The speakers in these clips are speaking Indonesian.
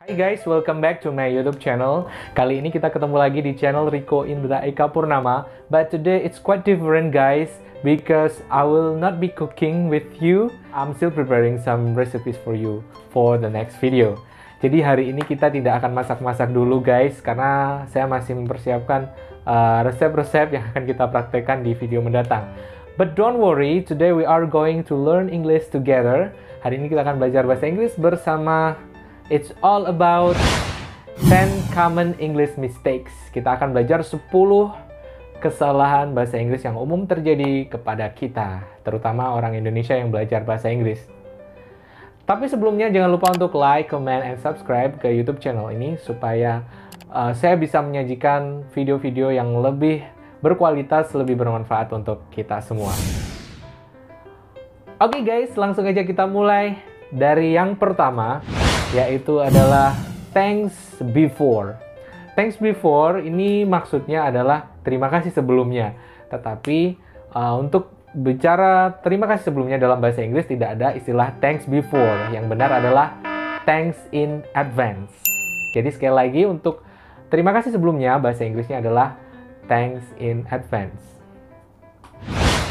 Hai guys, welcome back to my YouTube channel. Kali ini kita ketemu lagi di channel Rico Indra Eka Purnama. But today it's quite different guys, because I will not be cooking with you. I'm still preparing some recipes for you for the next video. Jadi hari ini kita tidak akan masak-masak dulu guys, karena saya masih mempersiapkan resep-resep yang akan kita praktekkan di video mendatang. But don't worry, today we are going to learn English together. Hari ini kita akan belajar bahasa Inggris bersama. It's all about 10 common English mistakes. Kita akan belajar 10 kesalahan bahasa Inggris yang umum terjadi kepada kita, terutama orang Indonesia yang belajar bahasa Inggris. Tapi sebelumnya jangan lupa untuk like, comment, and subscribe ke YouTube channel ini supaya saya bisa menyajikan video-video yang lebih berkualitas, lebih bermanfaat untuk kita semua. Oke guys, langsung aja kita mulai dari yang pertama, yaitu adalah thanks before. Thanks before ini maksudnya adalah terima kasih sebelumnya. Tetapi untuk bicara terima kasih sebelumnya dalam bahasa Inggris tidak ada istilah thanks before. Yang benar adalah thanks in advance. Jadi sekali lagi untuk terima kasih sebelumnya bahasa Inggrisnya adalah thanks in advance.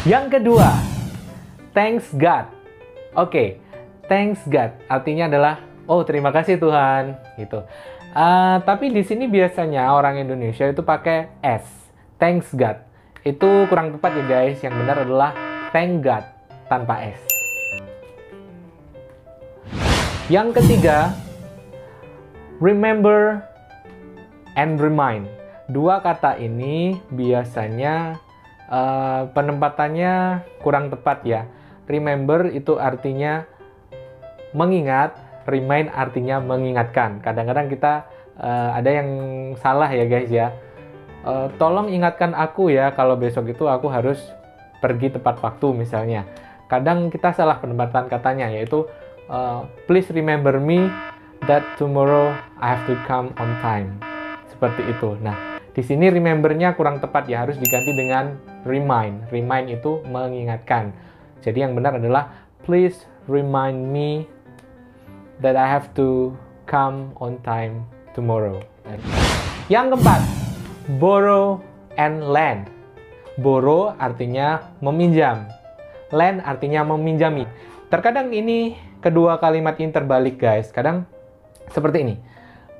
Yang kedua, thanks God. Oke, thanks God artinya adalah oh, terima kasih Tuhan, gitu. Tapi di sini biasanya orang Indonesia itu pakai S, thanks God. Itu kurang tepat ya guys. Yang benar adalah thank God tanpa S. Yang ketiga, remember and remind. Dua kata ini biasanya penempatannya kurang tepat ya. Remember itu artinya mengingat, remind artinya mengingatkan. Kadang-kadang kita ada yang salah ya guys ya. Tolong ingatkan aku ya kalau besok itu aku harus pergi tepat waktu misalnya. Kadang kita salah penempatan katanya, yaitu please remember me that tomorrow I have to come on time. Seperti itu. Nah, di sini remember-nya kurang tepat ya, harus diganti dengan remind. Remind itu mengingatkan. Jadi yang benar adalah please remind me that I have to come on time tomorrow. Yang keempat, borrow and lend. Borrow artinya meminjam, lend artinya meminjami. Terkadang ini kedua kalimat ini terbalik guys. Kadang seperti ini,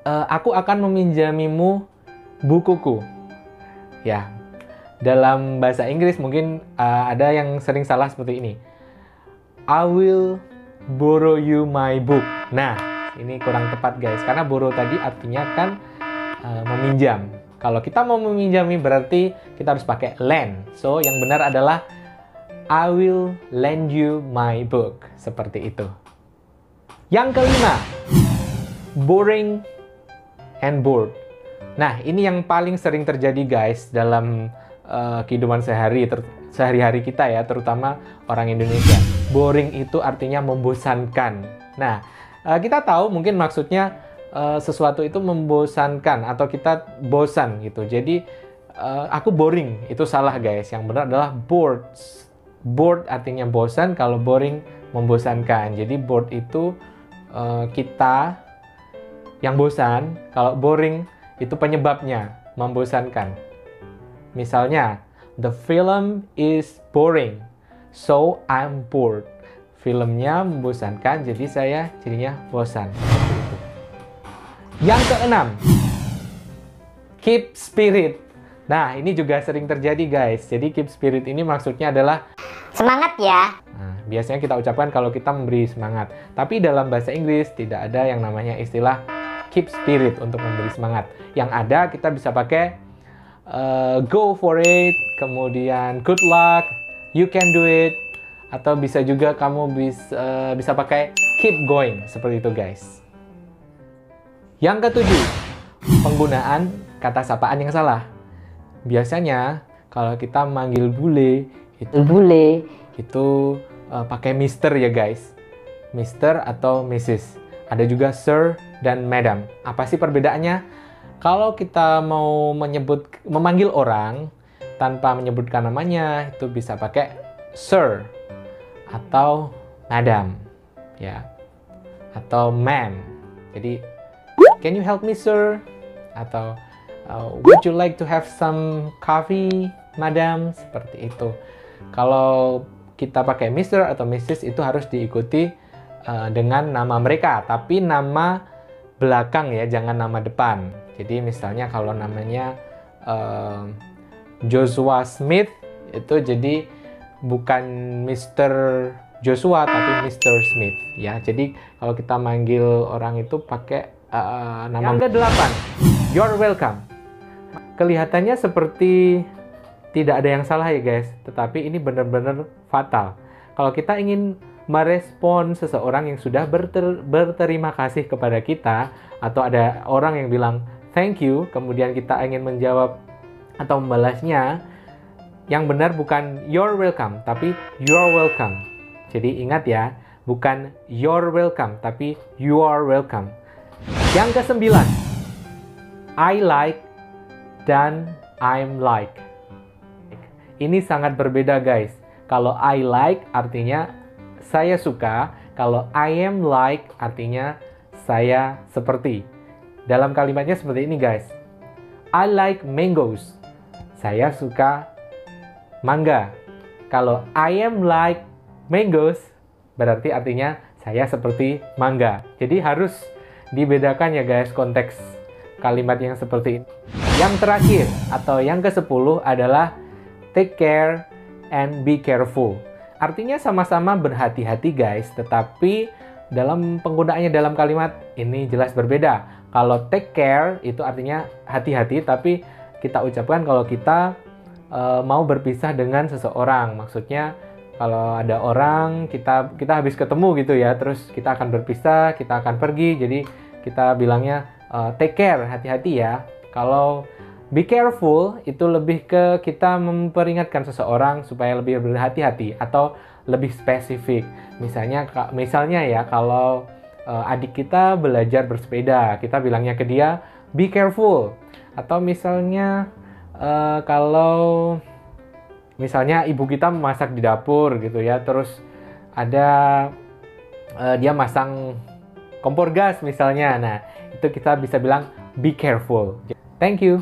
aku akan meminjamimu bukuku. Ya, dalam bahasa Inggris mungkin ada yang sering salah seperti ini. I will borrow you my book. Nah, ini kurang tepat guys, karena borrow tadi artinya kan meminjam. Kalau kita mau meminjami berarti kita harus pakai lend. So, yang benar adalah I will lend you my book. Seperti itu. Yang kelima, boring and bored. Nah, ini yang paling sering terjadi guys dalam kehidupan sehari-hari kita ya, terutama orang Indonesia. Boring itu artinya membosankan. Nah, kita tahu mungkin maksudnya sesuatu itu membosankan atau kita bosan gitu. Jadi aku boring, itu salah guys. Yang benar adalah bored. Bored artinya bosan, kalau boring membosankan. Jadi bored itu kita yang bosan, kalau boring itu penyebabnya membosankan. Misalnya, the film is boring, so I'm bored. Filmnya membosankan, jadi saya jadinya bosan. Yang keenam, keep spirit. Nah, ini juga sering terjadi guys. Jadi keep spirit ini maksudnya adalah semangat ya. Nah, biasanya kita ucapkan kalau kita memberi semangat. Tapi dalam bahasa Inggris tidak ada yang namanya istilah keep spirit untuk memberi semangat. Yang ada kita bisa pakai go for it, kemudian good luck, you can do it, atau bisa juga kamu bisa pakai keep going, seperti itu guys. Yang ketujuh, penggunaan kata sapaan yang salah. Biasanya kalau kita manggil bule itu pakai Mister ya guys, Mister atau Mrs. Ada juga Sir dan Madam. Apa sih perbedaannya? Kalau kita mau memanggil orang tanpa menyebutkan namanya, itu bisa pakai Sir atau Madam, ya, atau Ma'am. Jadi can you help me sir? Atau would you like to have some coffee, madam? Seperti itu. Kalau kita pakai Mr. atau Mrs. itu harus diikuti dengan nama mereka, tapi nama belakang ya, jangan nama depan. Jadi misalnya kalau namanya Joshua Smith, itu jadi bukan Mr. Joshua tapi Mr. Smith ya. Jadi kalau kita manggil orang itu pakai nama. Yang ke-8, you're welcome. Kelihatannya seperti tidak ada yang salah ya guys, tetapi ini benar-benar fatal. Kalau kita ingin merespon seseorang yang sudah berterima kasih kepada kita, atau ada orang yang bilang thank you, kemudian kita ingin menjawab atau membalasnya, yang benar bukan you're welcome, tapi you're welcome. Jadi ingat ya, bukan you're welcome, tapi you are welcome. Yang ke-9, I like dan I'm like. Ini sangat berbeda guys. Kalau I like artinya saya suka, kalau I am like artinya saya seperti. Dalam kalimatnya seperti ini guys. I like mangoes. Saya suka mangga. Kalau I am like mangoes berarti artinya saya seperti mangga. Jadi harus dibedakan ya guys konteks kalimat yang seperti ini. Yang terakhir atau yang ke-10 adalah take care and be careful. Artinya sama-sama berhati-hati guys, tetapi dalam penggunaannya dalam kalimat ini jelas berbeda. Kalau take care itu artinya hati-hati, tapi kita ucapkan kalau kita mau berpisah dengan seseorang. Maksudnya kalau ada orang kita habis ketemu gitu ya, terus kita akan berpisah, kita akan pergi, jadi kita bilangnya take care, hati-hati ya. Kalau be careful itu lebih ke kita memperingatkan seseorang supaya lebih berhati-hati atau lebih spesifik. Misalnya ya, kalau adik kita belajar bersepeda, kita bilangnya ke dia be careful. Atau misalnya kalau misalnya ibu kita memasak di dapur gitu ya, terus ada dia masang kompor gas misalnya. Nah, itu kita bisa bilang be careful. Thank you.